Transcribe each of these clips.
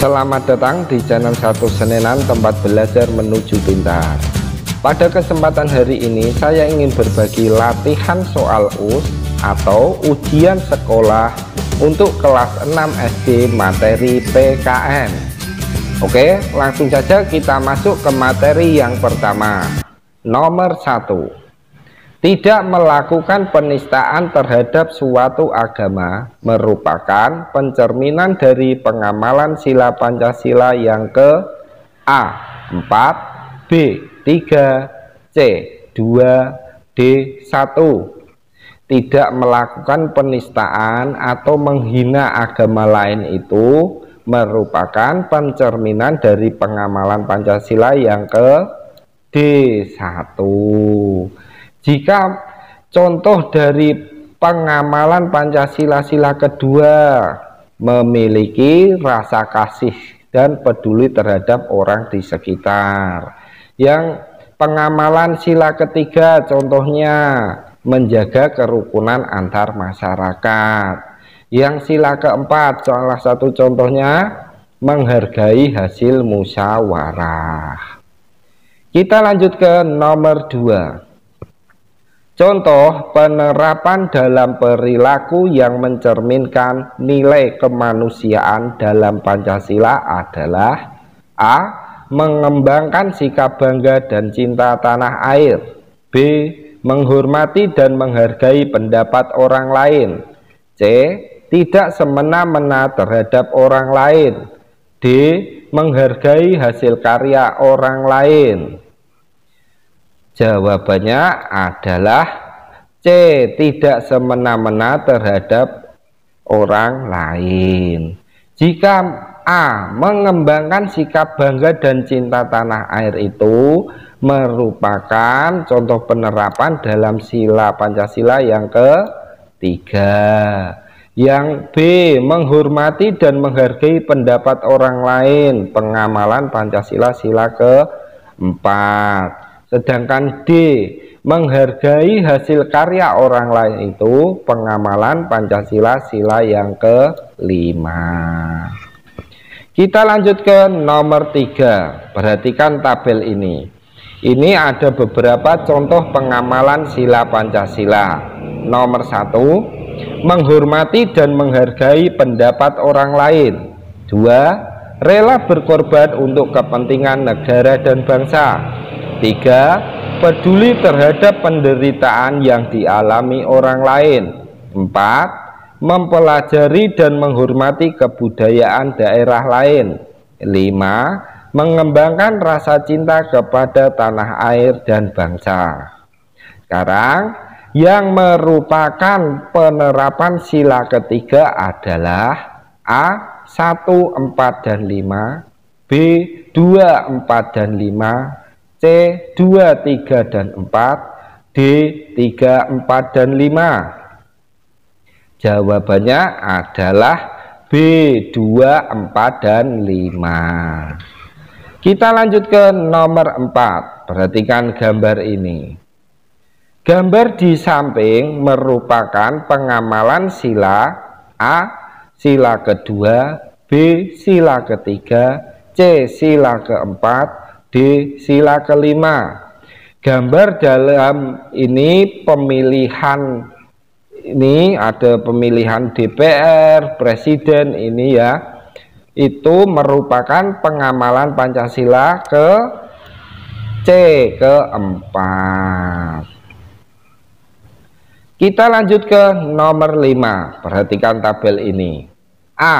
Selamat datang di channel Satu Senenan, tempat belajar menuju pintar. Pada kesempatan hari ini saya ingin berbagi latihan soal US atau ujian sekolah untuk kelas 6 SD materi PKN. Oke, langsung saja kita masuk ke materi yang pertama. Nomor 1. Tidak melakukan penistaan terhadap suatu agama merupakan pencerminan dari pengamalan sila Pancasila yang ke A. 4, B. 3, C. 2, D. 1. Tidak melakukan penistaan atau menghina agama lain itu merupakan pencerminan dari pengamalan Pancasila yang ke D. 1. Jika contoh dari pengamalan Pancasila sila kedua memiliki rasa kasih dan peduli terhadap orang di sekitar, yang pengamalan sila ketiga contohnya menjaga kerukunan antar masyarakat, yang sila keempat salah satu contohnya menghargai hasil musyawarah. Kita lanjut ke nomor 2. Contoh penerapan dalam perilaku yang mencerminkan nilai kemanusiaan dalam Pancasila adalah A. Mengembangkan sikap bangga dan cinta tanah air, B. Menghormati dan menghargai pendapat orang lain, C. Tidak semena-mena terhadap orang lain, D. Menghargai hasil karya orang lain. Jawabannya adalah C. Tidak semena-mena terhadap orang lain. Jika A. Mengembangkan sikap bangga dan cinta tanah air itu merupakan contoh penerapan dalam sila Pancasila yang ketiga. Yang B. Menghormati dan menghargai pendapat orang lain, pengamalan Pancasila sila keempat. Sedangkan D. Menghargai hasil karya orang lain itu pengamalan Pancasila sila yang kelima. Kita lanjut ke nomor 3. Perhatikan tabel ini. Ini ada beberapa contoh pengamalan sila Pancasila. Nomor 1. Menghormati dan menghargai pendapat orang lain. 2. Rela berkorban untuk kepentingan negara dan bangsa. 3. Peduli terhadap penderitaan yang dialami orang lain. 4. Mempelajari dan menghormati kebudayaan daerah lain. 5. Mengembangkan rasa cinta kepada tanah air dan bangsa. Sekarang yang merupakan penerapan sila ketiga adalah A. 1, 4, dan 5, B. 2, 4, dan 5, C. 2, 3, dan 4, D. 3, 4, dan 5. Jawabannya adalah B. 2, 4, dan 5. Kita lanjut ke nomor 4. Perhatikan gambar ini. Gambar di samping merupakan pengamalan sila A. Sila kedua, B. Sila ketiga, C. Sila keempat, D. Sila kelima. Gambar dalam ini pemilihan, ini ada pemilihan DPR, presiden ini ya, itu merupakan pengamalan Pancasila ke C keempat. Kita lanjut ke nomor 5. Perhatikan tabel ini. A.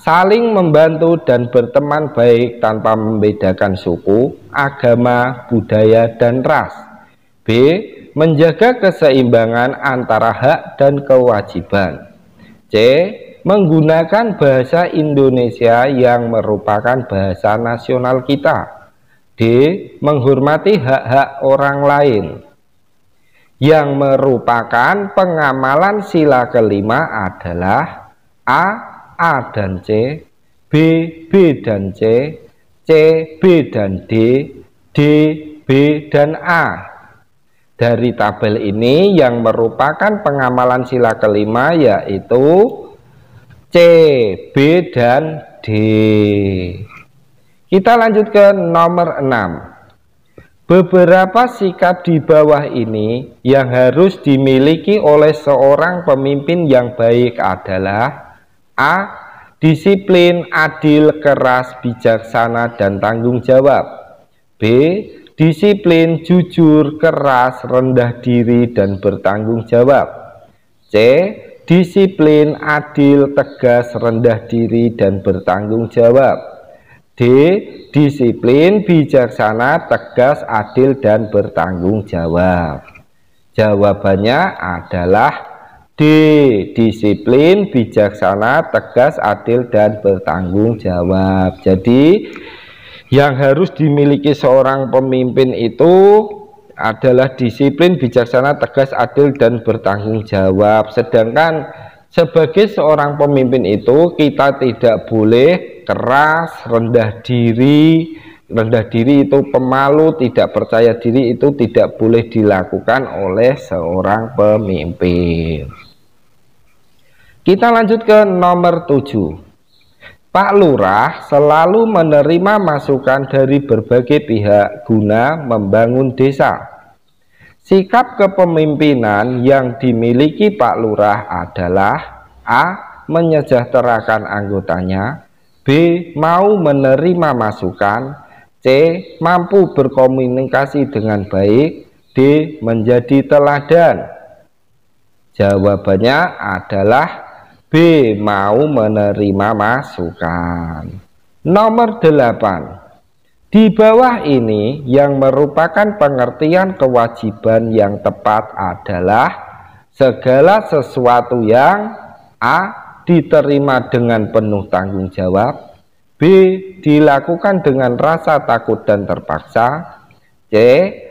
Saling membantu dan berteman baik tanpa membedakan suku, agama, budaya, dan ras. B. Menjaga keseimbangan antara hak dan kewajiban. C. Menggunakan bahasa Indonesia yang merupakan bahasa nasional kita. D. Menghormati hak-hak orang lain. Yang merupakan pengamalan sila kelima adalah A. A dan C, B, B dan C, C, B dan D, D, B dan A. Dari tabel ini yang merupakan pengamalan sila kelima yaitu C, B, dan D. Kita lanjut ke nomor 6. Beberapa sikap di bawah ini yang harus dimiliki oleh seorang pemimpin yang baik adalah: A. Disiplin, adil, keras, bijaksana, dan tanggung jawab. B. Disiplin, jujur, keras, rendah diri, dan bertanggung jawab. C. Disiplin, adil, tegas, rendah diri, dan bertanggung jawab. D. Disiplin, bijaksana, tegas, adil, dan bertanggung jawab. Jawabannya adalah D. Disiplin, bijaksana, tegas, adil, dan bertanggung jawab. Jadi yang harus dimiliki seorang pemimpin itu adalah disiplin, bijaksana, tegas, adil, dan bertanggung jawab. Sedangkan sebagai seorang pemimpin itu kita tidak boleh keras, rendah diri. Rendah diri itu pemalu, tidak percaya diri, itu tidak boleh dilakukan oleh seorang pemimpin. Kita lanjut ke nomor 7. Pak Lurah selalu menerima masukan dari berbagai pihak guna membangun desa. Sikap kepemimpinan yang dimiliki Pak Lurah adalah: A. Menyejahterakan anggotanya. B. Mau menerima masukan. C. Mampu berkomunikasi dengan baik. D. Menjadi teladan. Jawabannya adalah B. Mau menerima masukan. Nomor 8. Di bawah ini yang merupakan pengertian kewajiban yang tepat adalah: segala sesuatu yang A. Diterima dengan penuh tanggung jawab. B. Dilakukan dengan rasa takut dan terpaksa. C.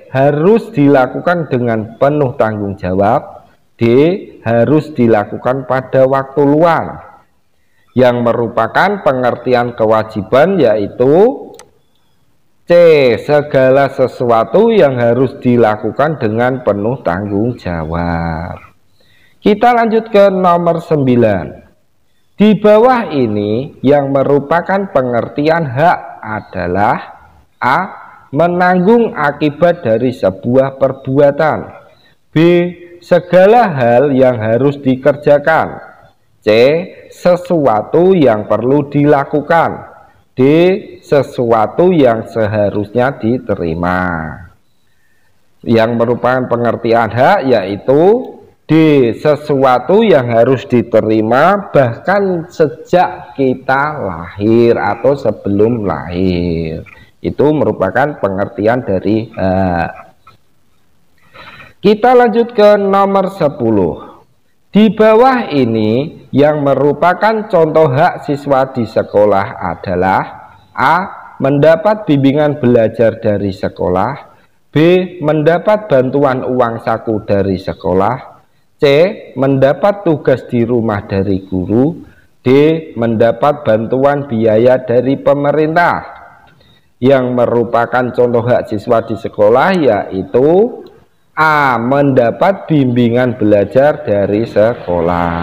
Harus dilakukan dengan penuh tanggung jawab. D. Harus dilakukan pada waktu luang. Yang merupakan pengertian kewajiban yaitu C. Segala sesuatu yang harus dilakukan dengan penuh tanggung jawab. Kita lanjut ke nomor 9. Di bawah ini yang merupakan pengertian hak adalah: A. Menanggung akibat dari sebuah perbuatan. B. Segala hal yang harus dikerjakan. C. Sesuatu yang perlu dilakukan. D. Sesuatu yang seharusnya diterima. Yang merupakan pengertian hak yaitu D. Sesuatu yang harus diterima bahkan sejak kita lahir atau sebelum lahir. Itu merupakan pengertian dari hak. Kita lanjut ke nomor 10. Di bawah ini yang merupakan contoh hak siswa di sekolah adalah: A. Mendapat bimbingan belajar dari sekolah. B. Mendapat bantuan uang saku dari sekolah. C. Mendapat tugas di rumah dari guru. D. Mendapat bantuan biaya dari pemerintah. Yang merupakan contoh hak siswa di sekolah yaitu A. Mendapat bimbingan belajar dari sekolah.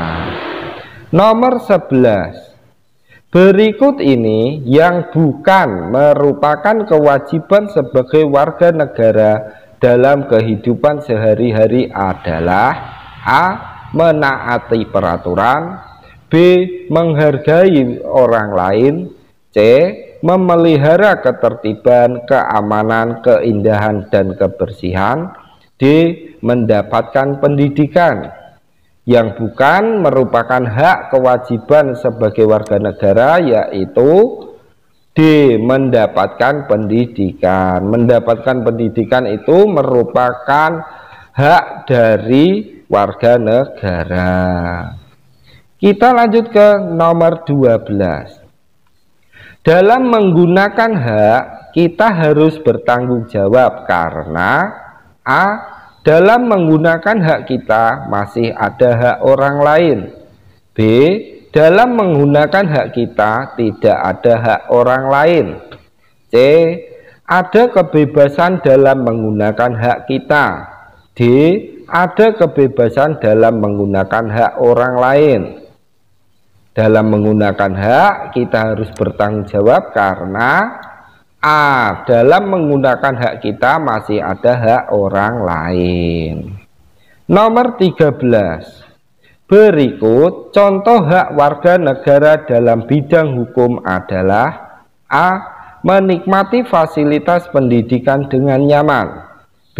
Nomor 11. Berikut ini yang bukan merupakan kewajiban sebagai warga negara dalam kehidupan sehari-hari adalah: A. Menaati peraturan. B. Menghargai orang lain. C. Memelihara ketertiban, keamanan, keindahan, dan kebersihan. D. Mendapatkan pendidikan. Yang bukan merupakan hak kewajiban sebagai warga negara yaitu D. Mendapatkan pendidikan. Mendapatkan pendidikan itu merupakan hak dari warga negara. Kita lanjut ke nomor 12. Dalam menggunakan hak kita harus bertanggung jawab karena: A. Dalam menggunakan hak kita masih ada hak orang lain. B. Dalam menggunakan hak kita tidak ada hak orang lain. C. Ada kebebasan dalam menggunakan hak kita. D. Ada kebebasan dalam menggunakan hak orang lain. Dalam menggunakan hak kita harus bertanggung jawab karena A. Dalam menggunakan hak kita masih ada hak orang lain. Nomor 13. Berikut contoh hak warga negara dalam bidang hukum adalah A. Menikmati fasilitas pendidikan dengan nyaman. B.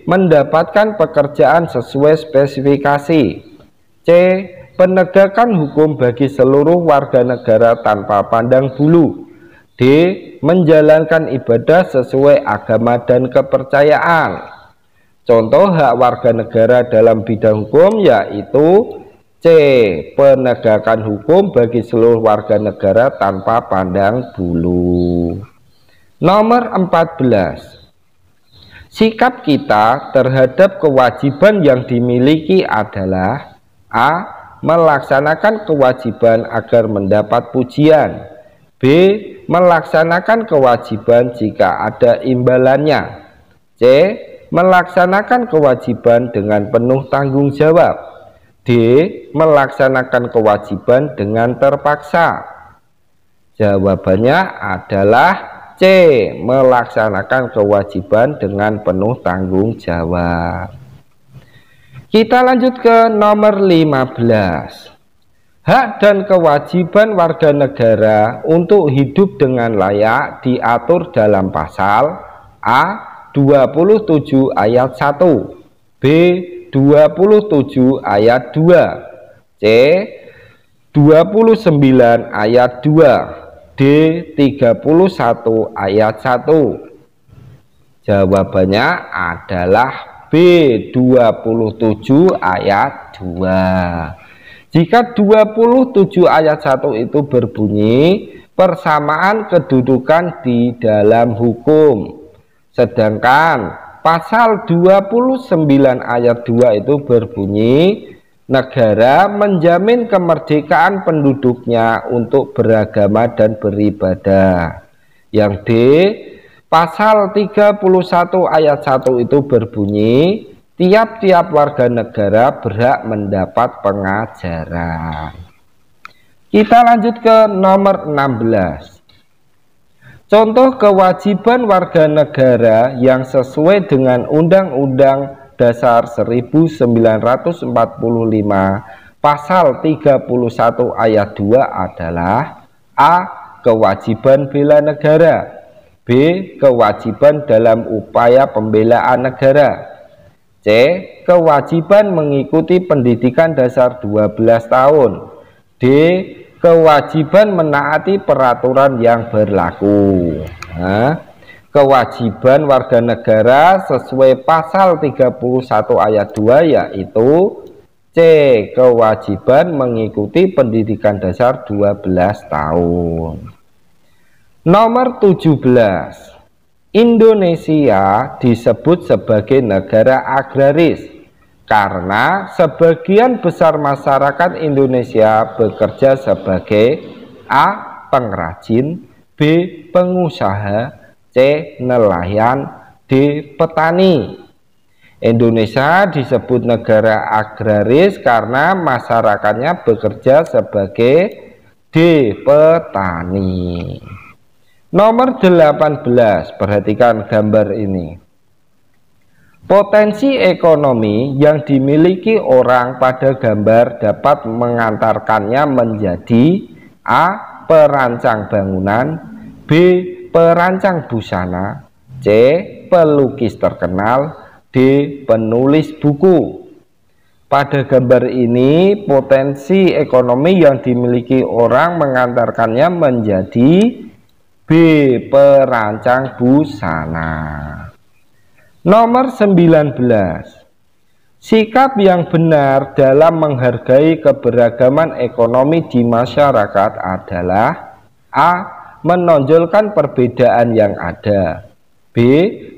Mendapatkan pekerjaan sesuai spesifikasi. C. Penegakan hukum bagi seluruh warga negara tanpa pandang bulu. D. Menjalankan ibadah sesuai agama dan kepercayaan. Contoh hak warga negara dalam bidang hukum yaitu C. Penegakan hukum bagi seluruh warga negara tanpa pandang bulu. Nomor 14. Sikap kita terhadap kewajiban yang dimiliki adalah A. Melaksanakan kewajiban agar mendapat pujian. B. Melaksanakan kewajiban jika ada imbalannya. C. Melaksanakan kewajiban dengan penuh tanggung jawab. D. Melaksanakan kewajiban dengan terpaksa. Jawabannya adalah C. Melaksanakan kewajiban dengan penuh tanggung jawab. Kita lanjut ke nomor 15. Hak dan kewajiban warga negara untuk hidup dengan layak diatur dalam pasal A. 27 ayat 1, B. 27 ayat 2, C. 29 ayat 2, D. 31 ayat 1. Jawabannya adalah B. 27 ayat 2. Jika 27 ayat 1 itu berbunyi persamaan kedudukan di dalam hukum, sedangkan pasal 29 ayat 2 itu berbunyi negara menjamin kemerdekaan penduduknya untuk beragama dan beribadah. Yang D, pasal 31 ayat 1 itu berbunyi tiap-tiap warga negara berhak mendapat pengajaran. Kita lanjut ke nomor 16. Contoh kewajiban warga negara yang sesuai dengan Undang-Undang Dasar 1945 pasal 31 ayat 2 adalah A. Kewajiban bela negara, B. Kewajiban dalam upaya pembelaan negara, C. Kewajiban mengikuti pendidikan dasar 12 tahun, D. Kewajiban menaati peraturan yang berlaku. Kewajiban warga negara sesuai pasal 31 ayat 2 yaitu C. Kewajiban mengikuti pendidikan dasar 12 tahun. Nomor 17. Indonesia disebut sebagai negara agraris karena sebagian besar masyarakat Indonesia bekerja sebagai A. Pengrajin, B. Pengusaha, C. Nelayan, D. Petani. Indonesia disebut negara agraris karena masyarakatnya bekerja sebagai D. Petani. Nomor 18, perhatikan gambar ini. Potensi ekonomi yang dimiliki orang pada gambar dapat mengantarkannya menjadi A. Perancang bangunan, B. Perancang busana, C. Pelukis terkenal, D. Penulis buku. Pada gambar ini potensi ekonomi yang dimiliki orang mengantarkannya menjadi B. Perancang busana. Nomor 19. Sikap yang benar dalam menghargai keberagaman ekonomi di masyarakat adalah A. Menonjolkan perbedaan yang ada, B.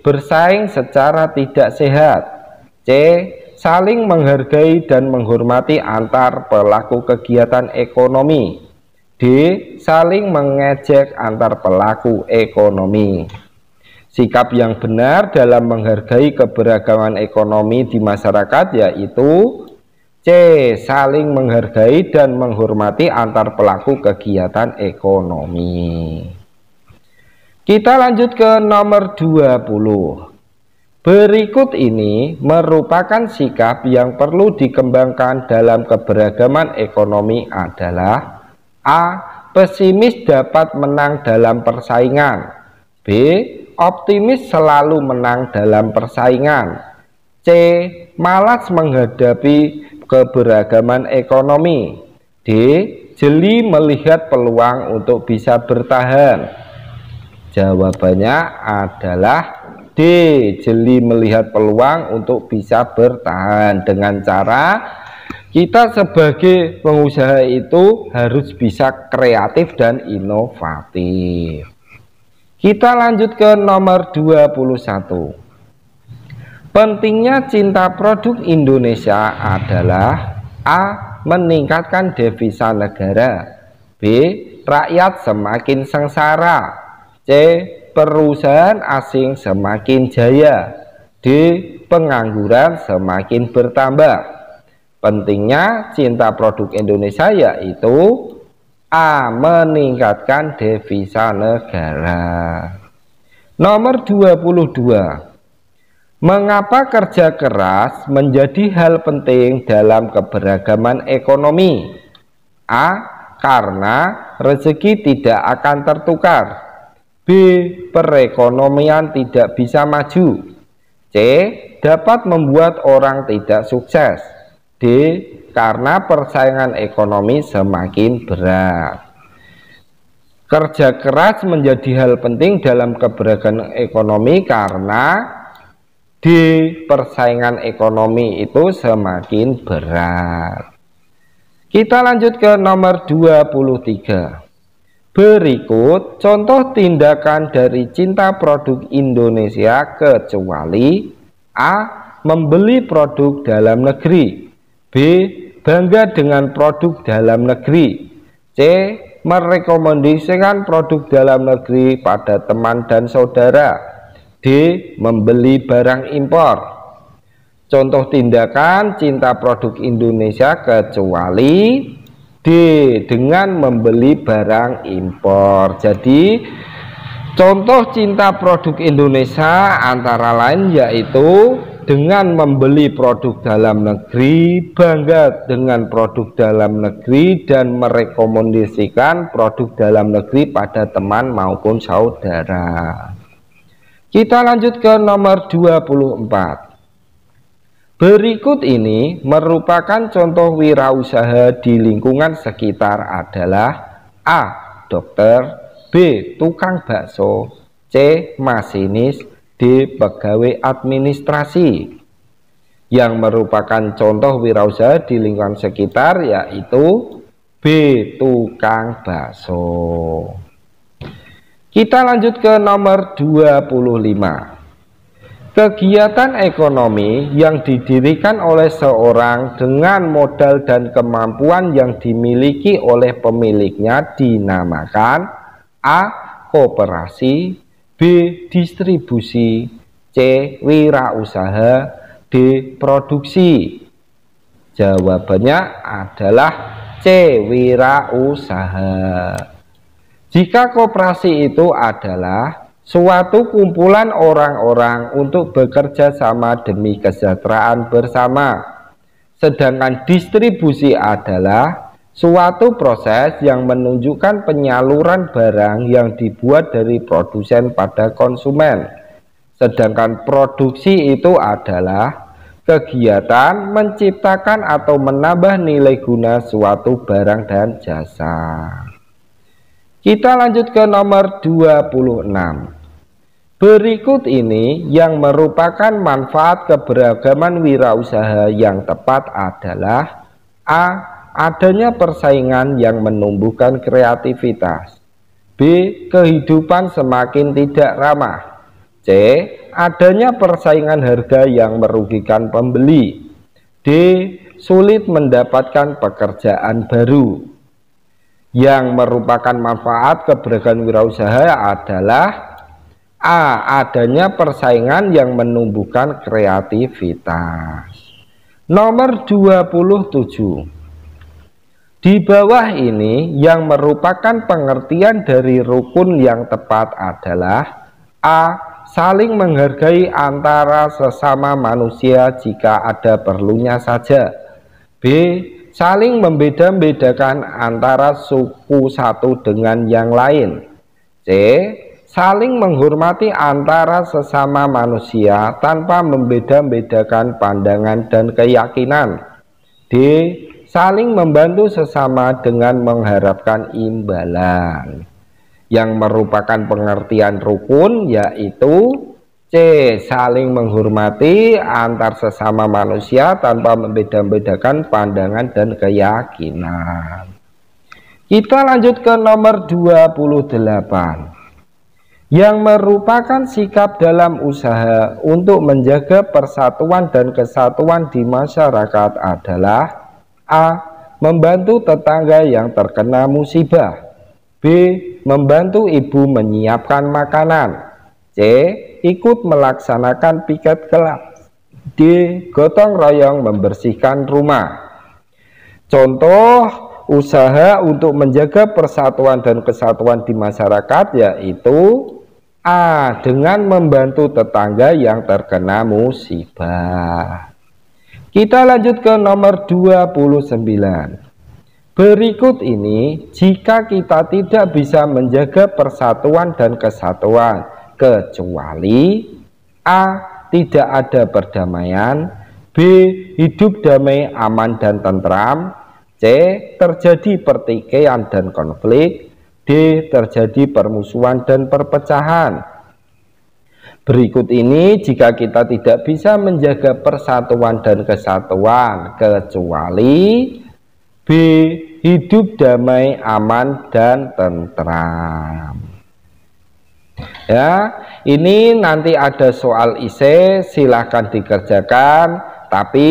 Bersaing secara tidak sehat, C. Saling menghargai dan menghormati antar pelaku kegiatan ekonomi, D. Saling mengejek antar pelaku ekonomi. Sikap yang benar dalam menghargai keberagaman ekonomi di masyarakat yaitu C. C. Saling menghargai dan menghormati antar pelaku kegiatan ekonomi. Kita lanjut ke nomor 20. Berikut ini merupakan sikap yang perlu dikembangkan dalam keberagaman ekonomi adalah A. Pesimis dapat menang dalam persaingan. B. Optimis selalu menang dalam persaingan. C. Malas menghadapi keberagaman ekonomi. D. Jeli melihat peluang untuk bisa bertahan. Jawabannya adalah D. Jeli melihat peluang untuk bisa bertahan. Dengan cara kita sebagai pengusaha itu harus bisa kreatif dan inovatif. Kita lanjut ke nomor 21. Pentingnya cinta produk Indonesia adalah A. Meningkatkan devisa negara. B. Rakyat semakin sengsara. C. Perusahaan asing semakin jaya. D. Pengangguran semakin bertambah. Pentingnya cinta produk Indonesia yaitu A. Meningkatkan devisa negara. Nomor 22. Mengapa kerja keras menjadi hal penting dalam keberagaman ekonomi? A. Karena rezeki tidak akan tertukar. B. Perekonomian tidak bisa maju. C. Dapat membuat orang tidak sukses. D. Karena persaingan ekonomi semakin berat. Kerja keras menjadi hal penting dalam keberagaman ekonomi karena D. Persaingan ekonomi itu semakin berat. Kita lanjut ke nomor 23. Berikut contoh tindakan dari cinta produk Indonesia kecuali A. Membeli produk dalam negeri. B. Bangga dengan produk dalam negeri. C. Merekomendasikan produk dalam negeri pada teman dan saudara. D. Membeli barang impor. Contoh tindakan cinta produk Indonesia kecuali D. Dengan membeli barang impor. Jadi contoh cinta produk Indonesia antara lain yaitu dengan membeli produk dalam negeri, bangga dengan produk dalam negeri, dan merekomendasikan produk dalam negeri pada teman maupun saudara. Kita lanjut ke nomor 24. Berikut ini merupakan contoh wirausaha di lingkungan sekitar adalah A. Dokter. B. Tukang bakso. C. Masinis. D. Pegawai administrasi. Yang merupakan contoh wirausaha di lingkungan sekitar yaitu B. Tukang bakso. Kita lanjut ke nomor 25. Kegiatan ekonomi yang didirikan oleh seorang dengan modal dan kemampuan yang dimiliki oleh pemiliknya dinamakan A. Koperasi. B. Distribusi. C. Wirausaha. D. Produksi. Jawabannya adalah C. Wirausaha. Jika koperasi itu adalah suatu kumpulan orang-orang untuk bekerja sama demi kesejahteraan bersama. Sedangkan distribusi adalah suatu proses yang menunjukkan penyaluran barang yang dibuat dari produsen pada konsumen. Sedangkan produksi itu adalah kegiatan menciptakan atau menambah nilai guna suatu barang dan jasa. Kita lanjut ke nomor 26. Berikut ini yang merupakan manfaat keberagaman wirausaha yang tepat adalah A. Adanya persaingan yang menumbuhkan kreativitas. B. Kehidupan semakin tidak ramah. C. Adanya persaingan harga yang merugikan pembeli. D. Sulit mendapatkan pekerjaan baru. Yang merupakan manfaat keberagaman wirausaha adalah A. Adanya persaingan yang menumbuhkan kreativitas. Nomor 27. Di bawah ini yang merupakan pengertian dari rukun yang tepat adalah: A. Saling menghargai antara sesama manusia jika ada perlunya saja. B. Saling membeda-bedakan antara suku satu dengan yang lain. C. Saling menghormati antara sesama manusia tanpa membeda-bedakan pandangan dan keyakinan. D. Saling membantu sesama dengan mengharapkan imbalan. Yang merupakan pengertian rukun yaitu C. Saling menghormati antar sesama manusia tanpa membeda-bedakan pandangan dan keyakinan. Kita lanjut ke nomor 28. Yang merupakan sikap dalam usaha untuk menjaga persatuan dan kesatuan di masyarakat adalah: A. Membantu tetangga yang terkena musibah. B. Membantu ibu menyiapkan makanan. C. Ikut melaksanakan piket kelas. D. Gotong royong membersihkan rumah. Contoh usaha untuk menjaga persatuan dan kesatuan di masyarakat yaitu: A. Dengan membantu tetangga yang terkena musibah. Kita lanjut ke nomor 29. Berikut ini jika kita tidak bisa menjaga persatuan dan kesatuan, kecuali: A. Tidak ada perdamaian. B. Hidup damai, aman dan tentram. C. Terjadi pertikaian dan konflik. D. Terjadi permusuhan dan perpecahan. Berikut ini jika kita tidak bisa menjaga persatuan dan kesatuan, kecuali: B. Hidup damai, aman dan tentram. Ya, ini nanti ada soal isi, silahkan dikerjakan. Tapi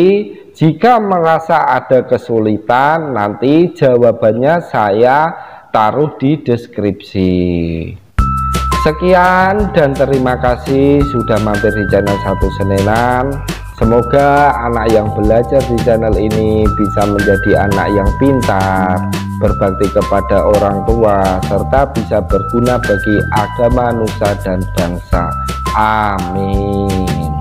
jika merasa ada kesulitan, nanti jawabannya saya taruh di deskripsi. Sekian dan terima kasih sudah mampir di channel Satu Senenan. Semoga anak yang belajar di channel ini bisa menjadi anak yang pintar, berbakti kepada orang tua, serta bisa berguna bagi agama, nusa dan bangsa. Amin.